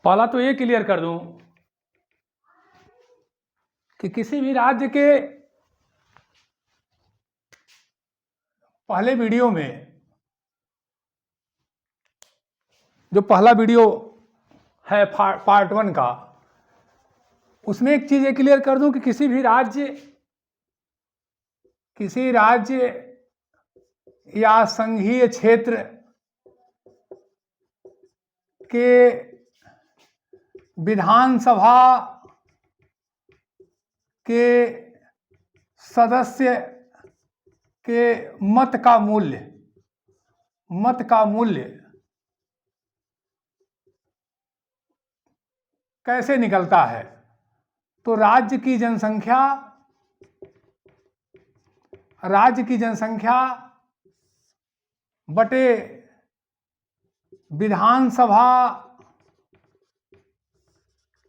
पहला तो ये क्लियर कर दूं कि किसी भी राज्य के पहले वीडियो में, जो पहला वीडियो है पार्ट 1 का, उसमें एक चीज ये क्लियर कर दूं कि किसी राज्य या संघीय क्षेत्र के विधानसभा के सदस्य के मत का मूल्य कैसे निकलता है। तो राज्य की जनसंख्या बटे विधानसभा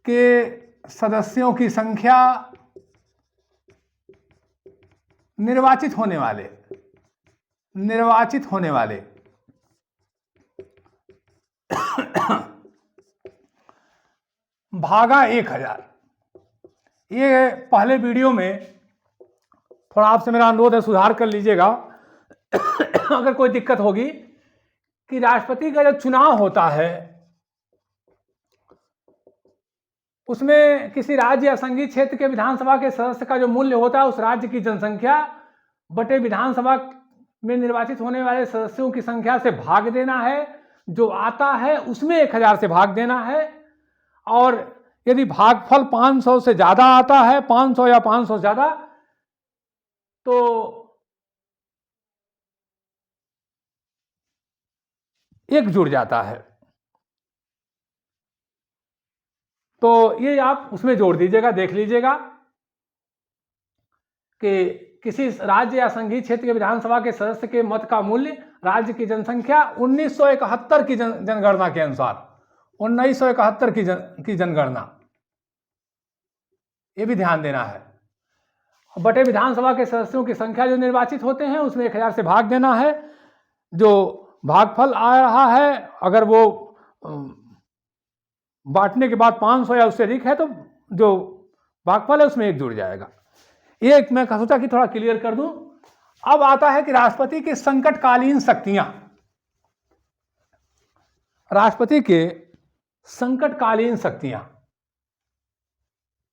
के सदस्यों की संख्या, निर्वाचित होने वाले भागा 1000। ये पहले वीडियो में थोड़ा आपसे मेरा अनुरोध है, सुधार कर लीजिएगा अगर कोई दिक्कत होगी, कि राष्ट्रपति का जब चुनाव होता है उसमें किसी राज्य या संघीय क्षेत्र के विधानसभा के सदस्य का जो मूल्य होता है उस राज्य की जनसंख्या बटे विधानसभा में निर्वाचित होने वाले सदस्यों की संख्या से भाग देना है। जो आता है उसमें 1000 से भाग देना है, और यदि भागफल 500 से ज्यादा आता है, 500 या 500 से ज्यादा, तो एक जुड़ जाता है। तो ये आप उसमें जोड़ दीजिएगा, देख लीजिएगा कि किसी राज्य या संघीय क्षेत्र के विधानसभा के सदस्य के मत का मूल्य राज्य की जनसंख्या 1971 की जनगणना के अनुसार, 1971 की जनगणना, ये भी ध्यान देना है, बटे विधानसभा के सदस्यों की संख्या जो निर्वाचित होते हैं उसमें 1000 से भाग देना है। जो भागफल आ रहा है, अगर वो बांटने के बाद 500 या उससे अधिक है तो जो भागफल है उसमें 1 जुड़ जाएगा। ये मैं सोचा कि थोड़ा क्लियर कर दूं। अब आता है कि राष्ट्रपति के संकटकालीन शक्तियां। राष्ट्रपति के संकटकालीन शक्तियां,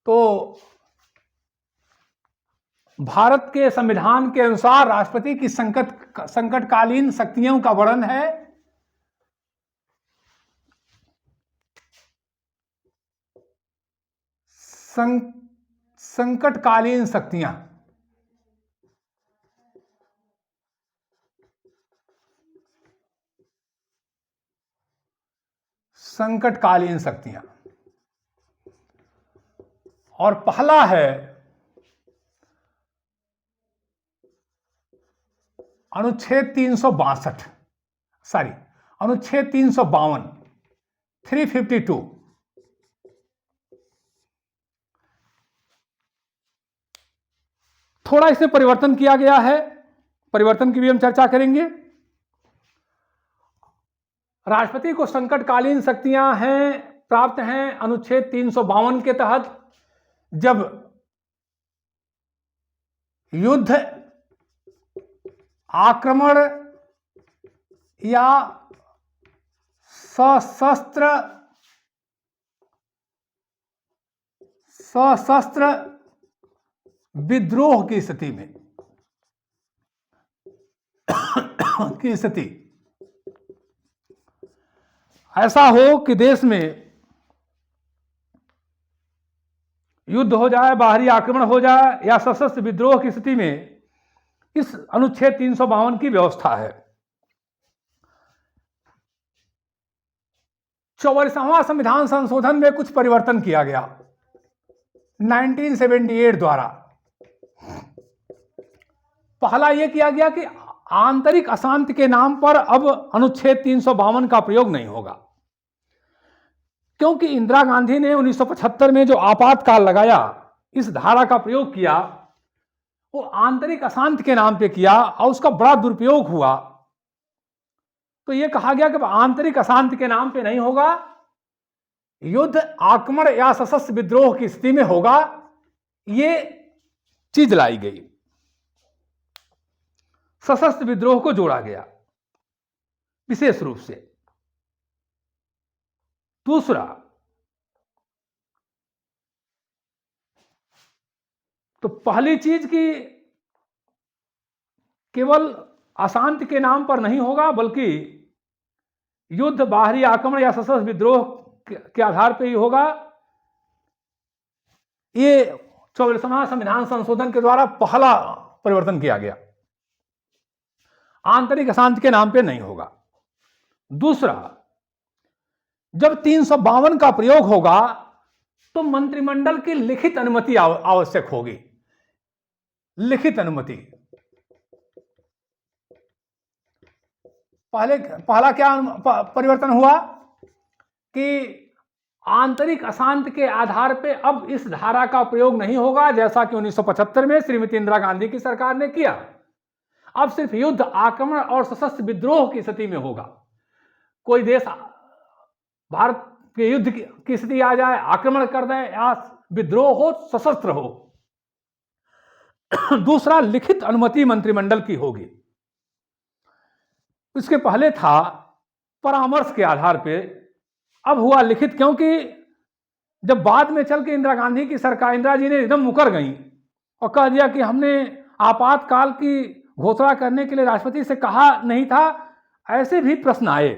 तो भारत के संविधान के अनुसार राष्ट्रपति की संकटकालीन शक्तियों का वर्णन है संकटकालीन शक्तियां। संकटकालीन शक्तियां, और पहला है अनुच्छेद 352, 352। थोड़ा इसमें परिवर्तन किया गया है, परिवर्तन की भी हम चर्चा करेंगे। राष्ट्रपति को संकटकालीन शक्तियां प्राप्त हैं अनुच्छेद 352 के तहत, जब युद्ध, आक्रमण या सशस्त्र विद्रोह की स्थिति में ऐसा हो कि देश में युद्ध हो जाए, बाहरी आक्रमण हो जाए या सशस्त्र विद्रोह की स्थिति में इस अनुच्छेद 352 की व्यवस्था है। 44वां संविधान संशोधन में कुछ परिवर्तन किया गया 1978 द्वारा। पहला यह किया गया कि आंतरिक अशांति के नाम पर अब अनुच्छेद 352 का प्रयोग नहीं होगा, क्योंकि इंदिरा गांधी ने 1975 में जो आपातकाल लगाया, इस धारा का प्रयोग किया, वो आंतरिक अशांति के नाम पे किया और उसका बड़ा दुरुपयोग हुआ। तो ये कहा गया कि आंतरिक अशांति के नाम पे नहीं होगा, युद्ध, आक्रमण या सशस्त्र विद्रोह की स्थिति में होगा, ये चीज लाई गई। सशस्त्र विद्रोह को जोड़ा गया विशेष रूप से। दूसरा, तो पहली चीज की केवल अशांति के नाम पर नहीं होगा, बल्कि युद्ध, बाहरी आक्रमण या सशस्त्र विद्रोह के आधार पर ही होगा। ये 44वां संविधान संशोधन के द्वारा पहला परिवर्तन किया गया, आंतरिक अशांति के नाम पे नहीं होगा। दूसरा, जब 352 का प्रयोग होगा तो मंत्रिमंडल की लिखित अनुमति आवश्यक होगी। लिखित अनुमति। पहला क्या परिवर्तन हुआ कि आंतरिक अशांति के आधार पे अब इस धारा का प्रयोग नहीं होगा, जैसा कि 1975 में श्रीमती इंदिरा गांधी की सरकार ने किया। अब सिर्फ युद्ध, आक्रमण और सशस्त्र विद्रोह की स्थिति में होगा। कोई देश भारत के युद्ध की स्थिति आ जाए, आक्रमण कर दे, या विद्रोह हो, सशस्त्र हो। दूसरा, लिखित अनुमति मंत्रिमंडल की होगी। इसके पहले था परामर्श के आधार पे, अब हुआ लिखित, क्योंकि जब बाद में चल के इंदिरा गांधी की सरकार, इंदिरा जी ने एकदम मुकर गई और कह दिया कि हमने आपातकाल की घोषणा करने के लिए राष्ट्रपति से कहा नहीं था, ऐसे भी प्रश्न आए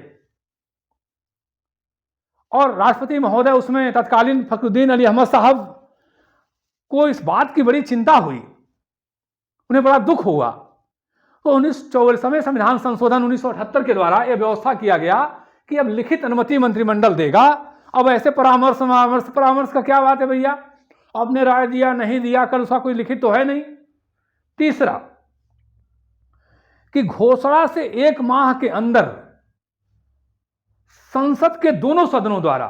और राष्ट्रपति महोदय उसमें तत्कालीन फखरुद्दीन अली अहमद साहब को इस बात की बड़ी चिंता हुई, उन्हें बड़ा दुख हुआ। तो 1944वें संविधान संशोधन 1978 के द्वारा यह व्यवस्था किया गया कि अब लिखित अनुमति मंत्रिमंडल देगा। अब ऐसे परामर्श का क्या बात है भैया, आपने राय दिया नहीं दिया, कल उसका कोई लिखित तो है नहीं। तीसरा, कि घोषणा से 1 माह के अंदर संसद के दोनों सदनों द्वारा,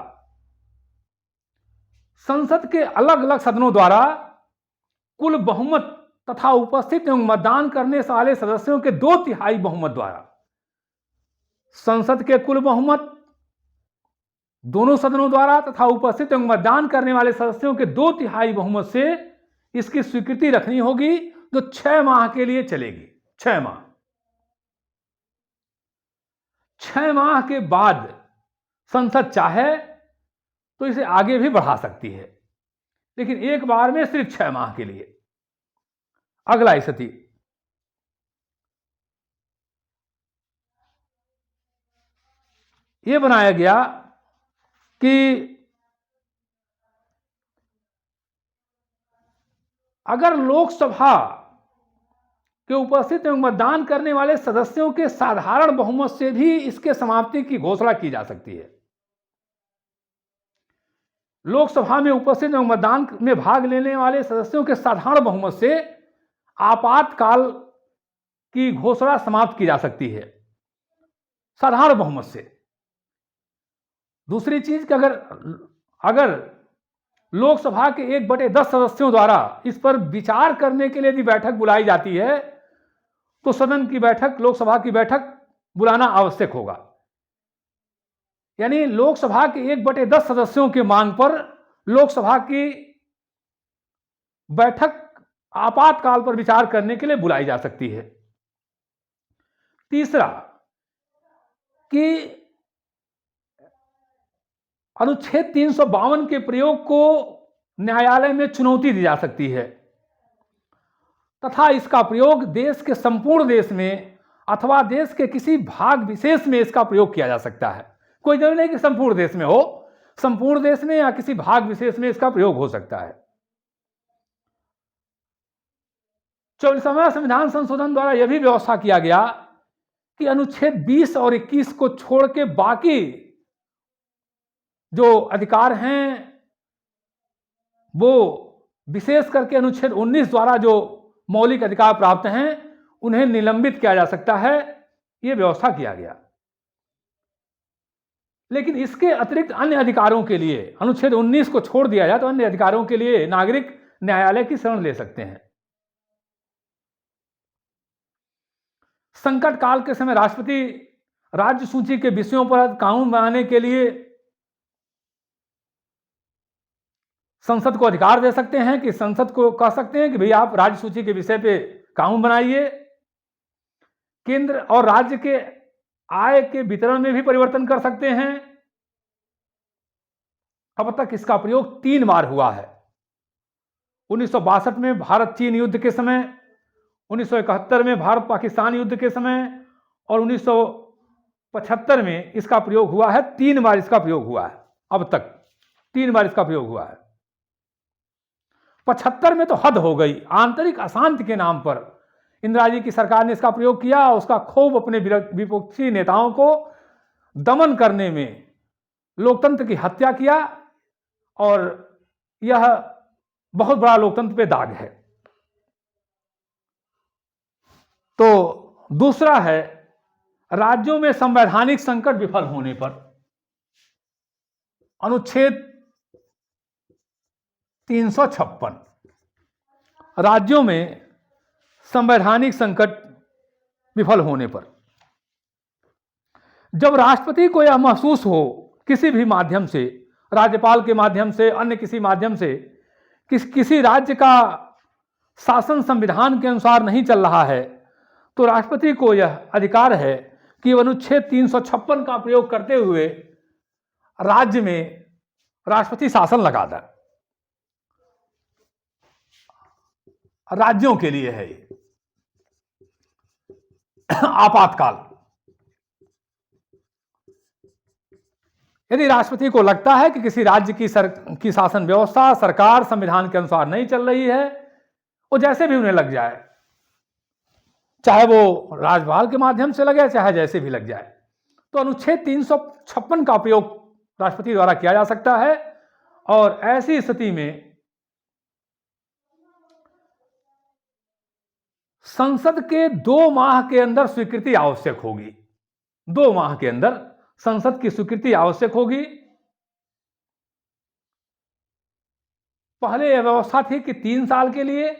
संसद के अलग अलग सदनों द्वारा कुल बहुमत तथा उपस्थित एवं मतदान करने वाले सदस्यों के 2/3 बहुमत द्वारा, संसद के कुल बहुमत दोनों सदनों द्वारा तथा उपस्थित एवं मतदान करने वाले सदस्यों के 2/3 बहुमत से इसकी स्वीकृति रखनी होगी, जो 6 माह के लिए चलेगी। 6 माह। 6 माह के बाद संसद चाहे तो इसे आगे भी बढ़ा सकती है, लेकिन एक बार में सिर्फ 6 माह के लिए। अगला स्थिति, यह बनाया गया कि अगर लोकसभा के उपस्थित एवं मतदान करने वाले सदस्यों के साधारण बहुमत से भी इसके समाप्ति की घोषणा की जा सकती है। लोकसभा में उपस्थित एवं मतदान में भाग लेने वाले सदस्यों के साधारण बहुमत से आपातकाल की घोषणा समाप्त की जा सकती है, साधारण बहुमत से। दूसरी चीज कि अगर लोकसभा के 1/10 सदस्यों द्वारा इस पर विचार करने के लिए यदि बैठक बुलाई जाती है तो सदन की बैठक, लोकसभा की बैठक बुलाना आवश्यक होगा। यानी लोकसभा के 1/10 सदस्यों की मांग पर लोकसभा की बैठक आपातकाल पर विचार करने के लिए बुलाई जा सकती है। तीसरा, कि अनुच्छेद 352 के प्रयोग को न्यायालय में चुनौती दी जा सकती है तथा इसका प्रयोग देश के संपूर्ण देश में अथवा देश के किसी भाग विशेष में इसका प्रयोग किया जा सकता है। कोई जरूरी नहीं कि संपूर्ण देश में हो, संपूर्ण देश में या किसी भाग विशेष में इसका प्रयोग हो सकता है। 44वां संविधान संशोधन द्वारा यह भी व्यवस्था किया गया कि अनुच्छेद 20 और 21 को छोड़ के बाकी जो अधिकार हैं वो विशेष करके अनुच्छेद 19 द्वारा जो मौलिक अधिकार प्राप्त हैं उन्हें निलंबित किया जा सकता है, यह व्यवस्था किया गया। लेकिन इसके अतिरिक्त अन्य अधिकारों के लिए अनुच्छेद 19 को छोड़ दिया जाए तो अन्य अधिकारों के लिए नागरिक न्यायालय की शरण ले सकते हैं। संकट काल के समय राष्ट्रपति राज्य सूची के विषयों पर कानून बनाने के लिए संसद को अधिकार दे सकते हैं कि संसद को कह सकते हैं कि भाई आप राज्य सूची के विषय पे कानून बनाइए। केंद्र और राज्य के आय के वितरण में भी परिवर्तन कर सकते हैं। अब तक इसका प्रयोग 3 बार हुआ है। 1962 में भारत चीन युद्ध के समय, 1971 में भारत पाकिस्तान युद्ध के समय और 1975 में इसका प्रयोग हुआ है। 3 बार इसका प्रयोग हुआ है। अब तक 3 बार इसका प्रयोग हुआ है। 75 में तो हद हो गई। आंतरिक अशांति के नाम पर इंदिरा जी की सरकार ने इसका प्रयोग किया। उसका खूब अपने विपक्षी नेताओं को दमन करने में लोकतंत्र की हत्या किया और यह बहुत बड़ा लोकतंत्र पे दाग है। तो दूसरा है राज्यों में संवैधानिक संकट विफल होने पर। अनुच्छेद 356 राज्यों में संवैधानिक संकट विफल होने पर जब राष्ट्रपति को यह महसूस हो किसी भी माध्यम से, राज्यपाल के माध्यम से, अन्य किसी माध्यम से, किसी राज्य का शासन संविधान के अनुसार नहीं चल रहा है, तो राष्ट्रपति को यह अधिकार है कि अनुच्छेद 356 का प्रयोग करते हुए राज्य में राष्ट्रपति शासन लगा दे। राज्यों के लिए है ये आपातकाल। यदि राष्ट्रपति को लगता है कि किसी राज्य की शासन व्यवस्था, सरकार संविधान के अनुसार नहीं चल रही है, वो जैसे भी उन्हें लग जाए, चाहे वो राज्यपाल के माध्यम से लगे, चाहे जैसे भी लग जाए, तो अनुच्छेद 356 का प्रयोग राष्ट्रपति द्वारा किया जा सकता है। और ऐसी स्थिति में संसद के 2 माह के अंदर स्वीकृति आवश्यक होगी। 2 माह के अंदर संसद की स्वीकृति आवश्यक होगी। पहले यह व्यवस्था थी कि 3 साल के लिए,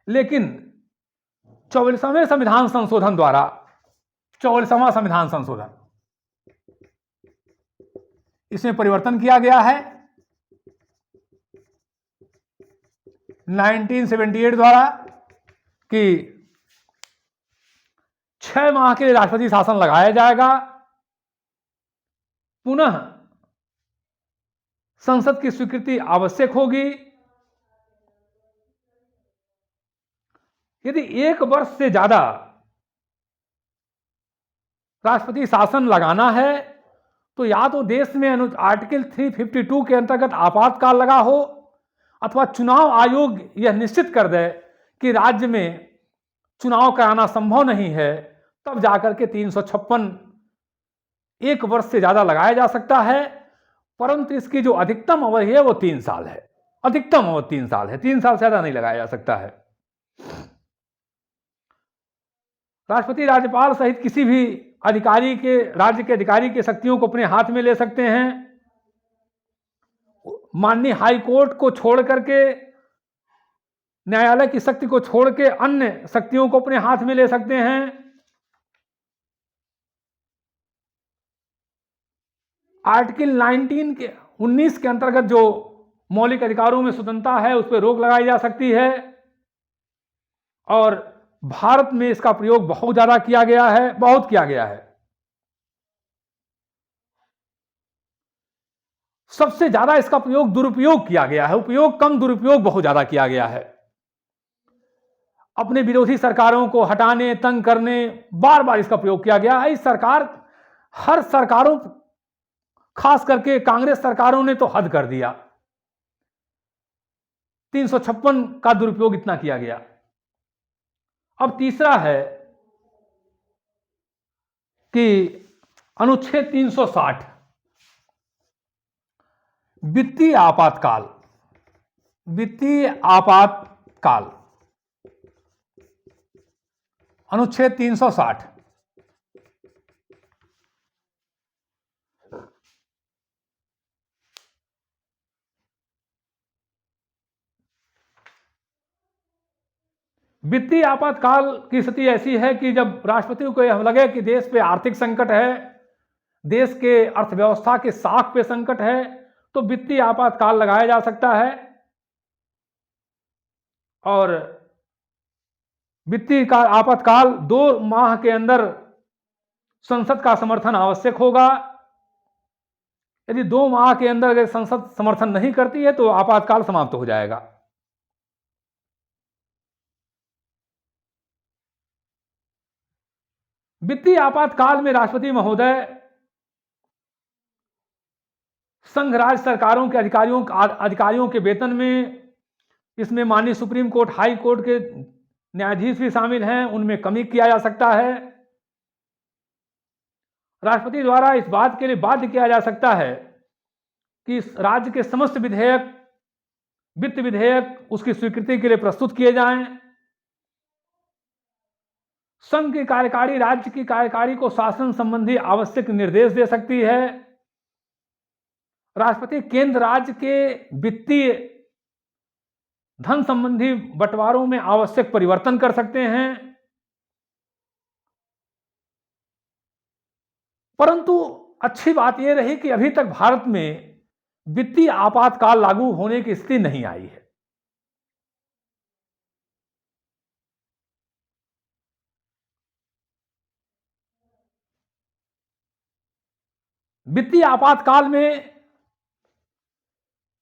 लेकिन 44वें संविधान संशोधन द्वारा, 44वां संविधान संशोधन, इसमें परिवर्तन किया गया है 1978 द्वारा कि 6 माह के लिए राष्ट्रपति शासन लगाया जाएगा। पुनः संसद की स्वीकृति आवश्यक होगी। यदि 1 वर्ष से ज्यादा राष्ट्रपति शासन लगाना है तो या तो देश में आर्टिकल 352 के अंतर्गत आपातकाल लगा हो, अथवा चुनाव आयोग यह निश्चित कर दे कि राज्य में चुनाव कराना संभव नहीं है, तब जाकर के 356 1 वर्ष से ज्यादा लगाया जा सकता है। परंतु इसकी जो अधिकतम अवधि है वो 3 साल है। अधिकतम अवधि 3 साल है। 3 साल से ज्यादा नहीं लगाया जा सकता है। राष्ट्रपति राज्यपाल सहित किसी भी अधिकारी के, राज्य के अधिकारी के शक्तियों को अपने हाथ में ले सकते हैं। माननीय हाई कोर्ट को छोड़ करके, न्यायालय की शक्ति को छोड़ के अन्य शक्तियों को अपने हाथ में ले सकते हैं। आर्टिकल 19 के अंतर्गत जो मौलिक अधिकारों में स्वतंत्रता है उस पर रोक लगाई जा सकती है। और भारत में इसका प्रयोग बहुत ज्यादा किया गया है, बहुत किया गया है। सबसे ज्यादा इसका प्रयोग दुरुपयोग किया गया है। उपयोग कम, दुरुपयोग बहुत ज्यादा किया गया है। अपने विरोधी सरकारों को हटाने, तंग करने, बार बार इसका प्रयोग किया गया है। इस सरकार, हर सरकारों, खास करके कांग्रेस सरकारों ने तो हद कर दिया। 356 का दुरुपयोग इतना किया गया। अब तीसरा है कि अनुच्छेद 360 वित्तीय आपातकाल। वित्तीय आपातकाल, अनुच्छेद 360 वित्तीय आपातकाल की स्थिति ऐसी है कि जब राष्ट्रपति को यह लगे कि देश पे आर्थिक संकट है, देश के अर्थव्यवस्था के साख पे संकट है, तो वित्तीय आपातकाल लगाया जा सकता है और वित्तीय आपातकाल 2 माह के अंदर संसद का समर्थन आवश्यक होगा। यदि 2 माह के अंदर अगर संसद समर्थन नहीं करती है तो आपातकाल समाप्त हो जाएगा। वित्तीय आपातकाल में राष्ट्रपति महोदय संघ राज्य सरकारों के अधिकारियों के वेतन में, इसमें माननीय सुप्रीम कोर्ट, हाई कोर्ट के न्यायाधीश भी शामिल हैं, उनमें कमी किया जा सकता है। राष्ट्रपति द्वारा इस बात के लिए बाध्य किया जा सकता है कि राज्य के समस्त वित्त विधेयक उसकी स्वीकृति के लिए प्रस्तुत किए जाएं। संघ की कार्यकारी राज्य की कार्यकारी को शासन संबंधी आवश्यक निर्देश दे सकती है। राष्ट्रपति केंद्र राज्य के वित्तीय धन संबंधी बंटवारों में आवश्यक परिवर्तन कर सकते हैं। परंतु अच्छी बात यह रही कि अभी तक भारत में वित्तीय आपातकाल लागू होने की स्थिति नहीं आई है। वित्तीय आपातकाल में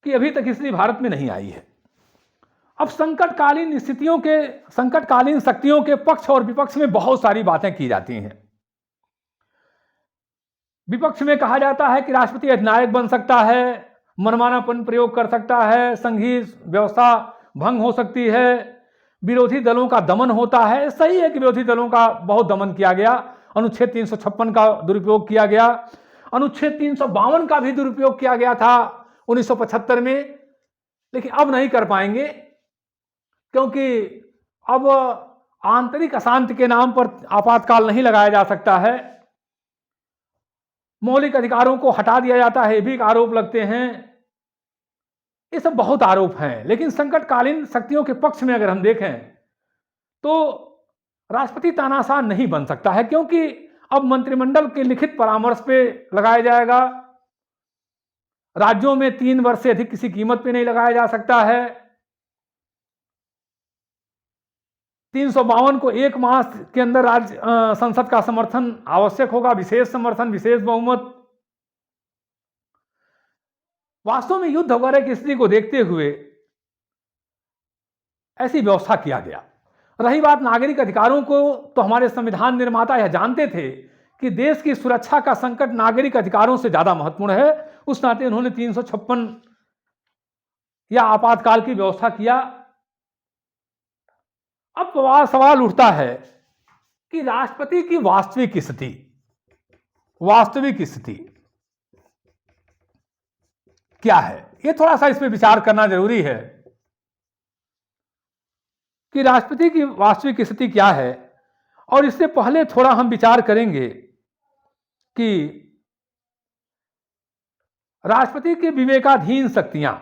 कि अभी तक स्थिति भारत में नहीं आई है। अब संकटकालीन शक्तियों के पक्ष और विपक्ष में बहुत सारी बातें की जाती हैं। विपक्ष में कहा जाता है कि राष्ट्रपति अधिनायक बन सकता है, मनमानापन प्रयोग कर सकता है, संघीय व्यवस्था भंग हो सकती है, विरोधी दलों का दमन होता है। सही है कि विरोधी दलों का बहुत दमन किया गया, अनुच्छेद 356 का दुरुपयोग किया गया, अनुच्छेद 352 का भी दुरुपयोग किया गया था 1975 में, लेकिन अब नहीं कर पाएंगे क्योंकि अब आंतरिक अशांति के नाम पर आपातकाल नहीं लगाया जा सकता है। मौलिक अधिकारों को हटा दिया जाता है, ये भी आरोप लगते हैं। ये सब बहुत आरोप हैं, लेकिन संकटकालीन शक्तियों के पक्ष में अगर हम देखें तो राष्ट्रपति तानाशाह नहीं बन सकता है, क्योंकि अब मंत्रिमंडल के लिखित परामर्श पे लगाया जाएगा। राज्यों में 3 वर्ष से अधिक किसी कीमत पे नहीं लगाया जा सकता है। 352 को 1 माह के अंदर राज्य संसद का समर्थन आवश्यक होगा, विशेष समर्थन, विशेष बहुमत। वास्तव में युद्ध वगैरह की स्थिति को देखते हुए ऐसी व्यवस्था किया गया। रही बात नागरिक अधिकारों को, तो हमारे संविधान निर्माता यह जानते थे कि देश की सुरक्षा का संकट नागरिक अधिकारों से ज्यादा महत्वपूर्ण है। उस नाते उन्होंने 356 या आपातकाल की व्यवस्था किया। अब सवाल उठता है कि राष्ट्रपति की वास्तविक स्थिति क्या है। यह थोड़ा सा इसमें विचार करना जरूरी है कि राष्ट्रपति की वास्तविक स्थिति क्या है। और इससे पहले थोड़ा हम विचार करेंगे कि राष्ट्रपति के विवेकाधीन शक्तियां,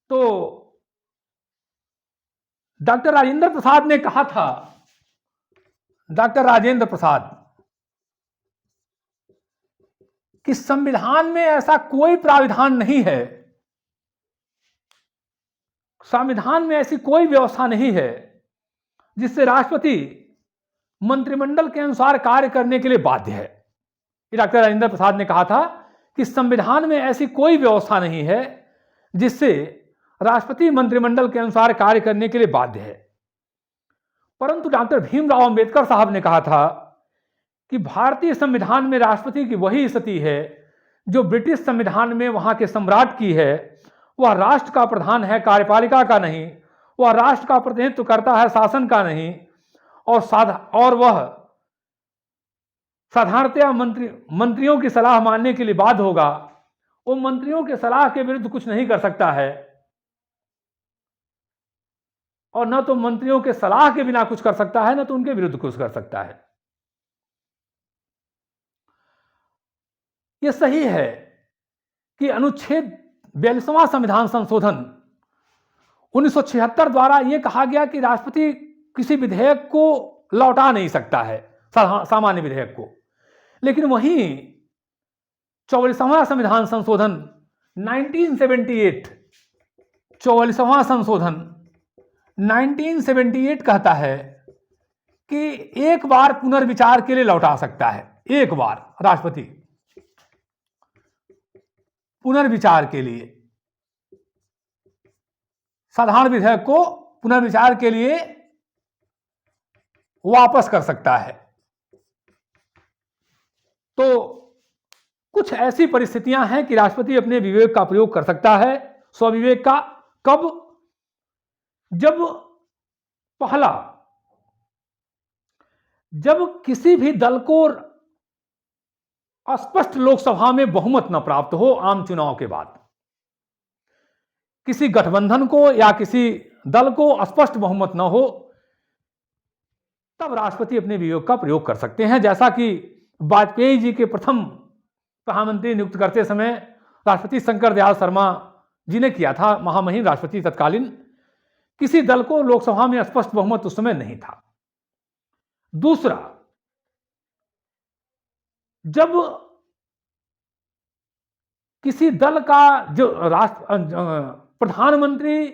तो डॉक्टर राजेंद्र प्रसाद ने कहा था, डॉक्टर राजेंद्र प्रसाद, कि संविधान में ऐसा कोई प्राविधान नहीं है, संविधान में ऐसी कोई व्यवस्था नहीं है जिससे राष्ट्रपति मंत्रिमंडल के अनुसार कार्य करने के लिए बाध्य है। डॉक्टर राजेंद्र प्रसाद ने कहा था कि संविधान में ऐसी कोई व्यवस्था नहीं है जिससे राष्ट्रपति मंत्रिमंडल के अनुसार कार्य करने के लिए बाध्य है। परंतु डॉक्टर भीमराव अंबेडकर साहब ने कहा था कि भारतीय संविधान में राष्ट्रपति की वही स्थिति है जो ब्रिटिश संविधान में वहां के सम्राट की है। वह राष्ट्र का प्रधान है, कार्यपालिका का नहीं। वह राष्ट्र का प्रतिनिधित्व करता है, शासन का नहीं। और वह साधारणतया मंत्रियों की सलाह मानने के लिए बाध्य होगा। वो मंत्रियों के सलाह के विरुद्ध कुछ नहीं कर सकता है और न तो मंत्रियों के सलाह के बिना कुछ कर सकता है, न तो उनके विरुद्ध कुछ कर सकता है। यह सही है कि अनुच्छेद 42वां संविधान संशोधन 1976 द्वारा यह कहा गया कि राष्ट्रपति किसी विधेयक को लौटा नहीं सकता है, सामान्य विधेयक को। लेकिन वहीं 44वां संविधान संशोधन 1978, 44वां संशोधन 1978 कहता है कि एक बार पुनर्विचार के लिए लौटा सकता है, एक बार राष्ट्रपति पुनर्विचार के लिए साधारण विधेयक को पुनर्विचार के लिए वापस कर सकता है। तो कुछ ऐसी परिस्थितियां हैं कि राष्ट्रपति अपने विवेक का प्रयोग कर सकता है, स्वविवेक का। कब? जब पहला, जब किसी भी दल को स्पष्ट लोकसभा में बहुमत न प्राप्त हो आम चुनाव के बाद, किसी गठबंधन को या किसी दल को स्पष्ट बहुमत न हो, तब राष्ट्रपति अपने विवेक का प्रयोग कर सकते हैं। जैसा कि वाजपेयी जी के प्रथम प्रधानमंत्री नियुक्त करते समय राष्ट्रपति शंकर दयाल शर्मा जी ने किया था, महामहिम राष्ट्रपति तत्कालीन। किसी दल को लोकसभा में स्पष्ट बहुमत उस समय नहीं था। दूसरा, जब किसी दल का जो प्रधानमंत्री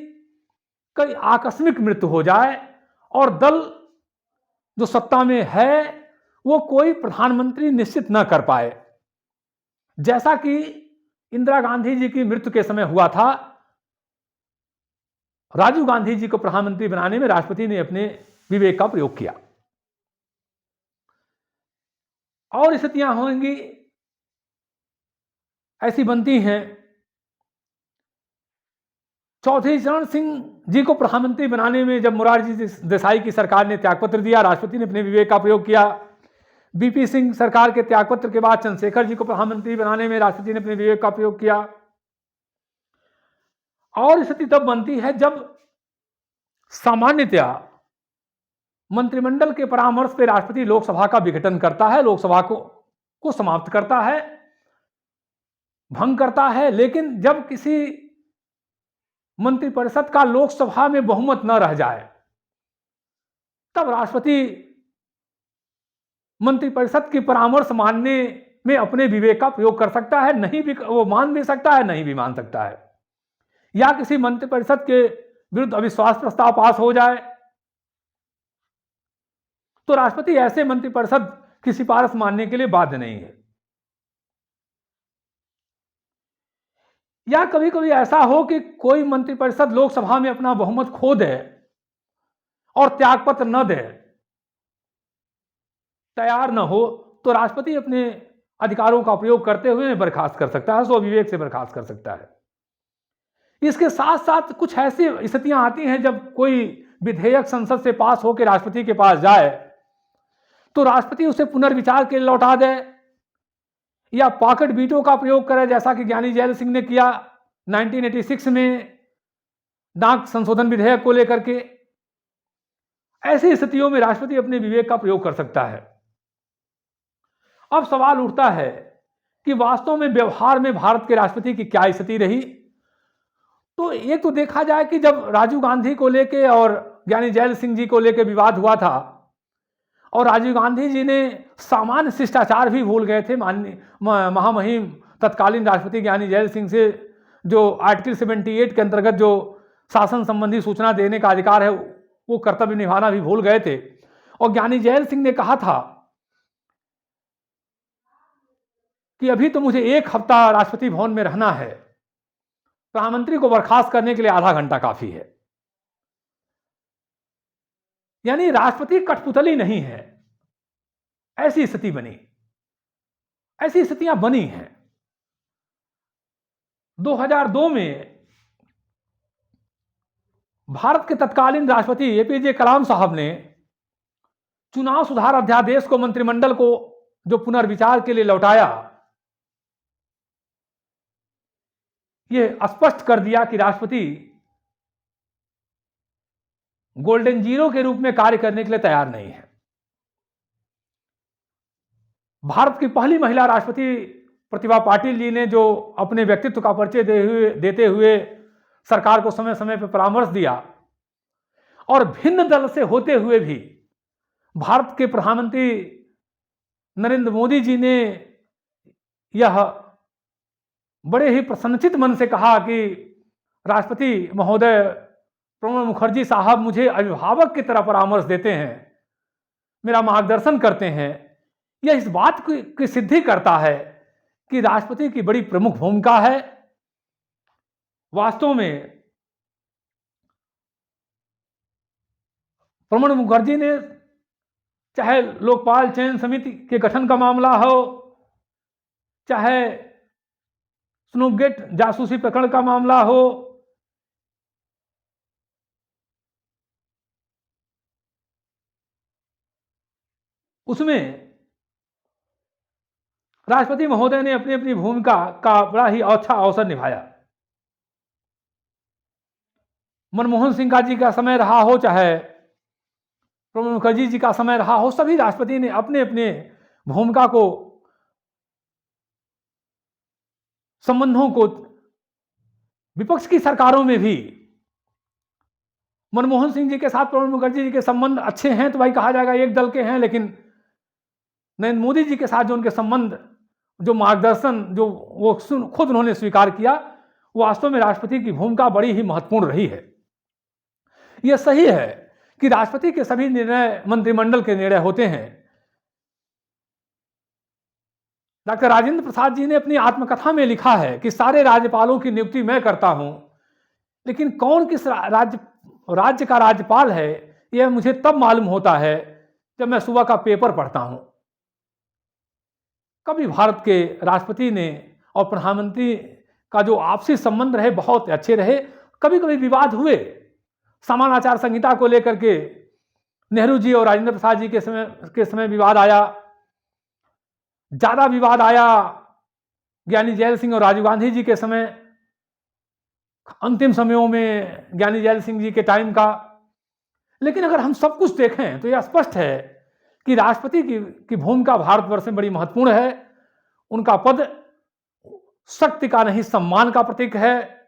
की आकस्मिक मृत्यु हो जाए और दल जो सत्ता में है वो कोई प्रधानमंत्री निश्चित न कर पाए, जैसा कि इंदिरा गांधी जी की मृत्यु के समय हुआ था। राजीव गांधी जी को प्रधानमंत्री बनाने में राष्ट्रपति ने अपने विवेक का प्रयोग किया। और स्थितियां होंगी, ऐसी बनती हैं। चौधरी चरण सिंह जी को प्रधानमंत्री बनाने में जब मोरारजी देसाई की सरकार ने त्यागपत्र दिया, राष्ट्रपति ने अपने विवेक का प्रयोग किया। बीपी सिंह सरकार के त्यागपत्र के बाद चंद्रशेखर जी को प्रधानमंत्री बनाने में राष्ट्रपति ने अपने विवेक का प्रयोग किया। और स्थिति तब बनती है जब सामान्यतया मंत्रिमंडल के परामर्श पर राष्ट्रपति लोकसभा का विघटन करता है, लोकसभा को समाप्त करता है, भंग करता है। लेकिन जब किसी मंत्रिपरिषद का लोकसभा में बहुमत न रह जाए, तब राष्ट्रपति मंत्रिपरिषद की परामर्श मानने में अपने विवेक का प्रयोग कर सकता है। नहीं भी वो मान भी सकता है, नहीं भी मान सकता है। या किसी मंत्रिपरिषद के विरुद्ध अविश्वास प्रस्ताव पास हो जाए तो राष्ट्रपति ऐसे मंत्रिपरिषद की सिफारिश मानने के लिए बाध्य नहीं है। या कभी कभी ऐसा हो कि कोई मंत्रिपरिषद लोकसभा में अपना बहुमत खो दे और त्यागपत्र न दे, तैयार न हो, तो राष्ट्रपति अपने अधिकारों का प्रयोग करते हुए बर्खास्त कर सकता है, स्वविवेक से बर्खास्त कर सकता है। इसके साथ साथ कुछ ऐसी स्थितियां आती हैं जब कोई विधेयक संसद से पास होकर राष्ट्रपति के पास जाए तो राष्ट्रपति उसे पुनर्विचार के लिए लौटा दे या पॉकेट वीटो का प्रयोग करे, जैसा कि ज्ञानी जैल सिंह ने किया 1986 में नागरिक संशोधन विधेयक को लेकर के। ऐसी स्थितियों में राष्ट्रपति अपने विवेक का प्रयोग कर सकता है। अब सवाल उठता है कि वास्तव में व्यवहार में भारत के राष्ट्रपति की क्या स्थिति रही। तो एक तो देखा जाए कि जब राजीव गांधी को लेके और ज्ञानी जैल सिंह जी को लेके विवाद हुआ था और राजीव गांधी जी ने सामान्य शिष्टाचार भी भूल गए थे, माननीय महामहिम तत्कालीन राष्ट्रपति ज्ञानी जैल सिंह से जो आर्टिकल 78 के अंतर्गत जो शासन संबंधी सूचना देने का अधिकार है वो कर्तव्य निभाना भी भूल गए थे। और ज्ञानी जैल सिंह ने कहा था कि अभी तो मुझे 1 हफ्ता राष्ट्रपति भवन में रहना है, प्रधानमंत्री को बर्खास्त करने के लिए आधा घंटा काफी है। यानी राष्ट्रपति कठपुतली नहीं है। ऐसी स्थिति बनी, ऐसी स्थितियां बनी हैं। 2002 में भारत के तत्कालीन राष्ट्रपति एपीजे कलाम साहब ने चुनाव सुधार अध्यादेश को मंत्रिमंडल को जो पुनर्विचार के लिए लौटाया, यह स्पष्ट कर दिया कि राष्ट्रपति गोल्डन जीरो के रूप में कार्य करने के लिए तैयार नहीं है। भारत की पहली महिला राष्ट्रपति प्रतिभा पाटिल जी ने जो अपने व्यक्तित्व का परिचय देते हुए सरकार को समय समय पर परामर्श दिया और भिन्न दल से होते हुए भी भारत के प्रधानमंत्री नरेंद्र मोदी जी ने यह बड़े ही प्रसन्नचित मन से कहा कि राष्ट्रपति महोदय प्रणब मुखर्जी साहब मुझे अभिभावक की तरह परामर्श देते हैं, मेरा मार्गदर्शन करते हैं। यह इस बात की सिद्धि करता है कि राष्ट्रपति की बड़ी प्रमुख भूमिका है। वास्तव में प्रणब मुखर्जी ने, चाहे लोकपाल चयन समिति के गठन का मामला हो, चाहे स्नूपगेट जासूसी प्रकरण का मामला हो, उसमें राष्ट्रपति महोदय ने अपनी अपनी भूमिका का बड़ा ही अच्छा अवसर निभाया। मनमोहन सिंह का जी का समय रहा हो, चाहे प्रणब मुखर्जी जी का समय रहा हो, सभी राष्ट्रपति ने अपने अपने भूमिका को, संबंधों को, विपक्ष की सरकारों में भी मनमोहन सिंह जी के साथ प्रणब मुखर्जी जी के संबंध अच्छे हैं तो भाई कहा जाएगा एक दल के हैं, लेकिन नरेंद्र मोदी जी के साथ जो उनके संबंध, जो मार्गदर्शन, जो वो खुद उन्होंने स्वीकार किया, वो वास्तव में राष्ट्रपति की भूमिका बड़ी ही महत्वपूर्ण रही है। यह सही है कि राष्ट्रपति के सभी निर्णय मंत्रिमंडल के निर्णय होते हैं। डॉक्टर राजेंद्र प्रसाद जी ने अपनी आत्मकथा में लिखा है कि सारे राज्यपालों की नियुक्ति मैं करता हूं, लेकिन कौन किस राज्य का राज्यपाल है यह मुझे तब मालूम होता है जब मैं सुबह का पेपर पढ़ता हूं। कभी भारत के राष्ट्रपति ने और प्रधानमंत्री का जो आपसी संबंध रहे बहुत अच्छे रहे। कभी कभी विवाद हुए, समान आचार संहिता को लेकर के नेहरू जी और राजेंद्र प्रसाद जी के समय विवाद आया, ज्यादा विवाद आया ज्ञानी जैल सिंह और राजीव गांधी जी के समय, अंतिम समयों में ज्ञानी जैल सिंह जी के टाइम का। लेकिन अगर हम सब कुछ देखें तो यह स्पष्ट है कि राष्ट्रपति की भूमिका भारतवर्ष में बड़ी महत्वपूर्ण है। उनका पद शक्ति का नहीं सम्मान का प्रतीक है।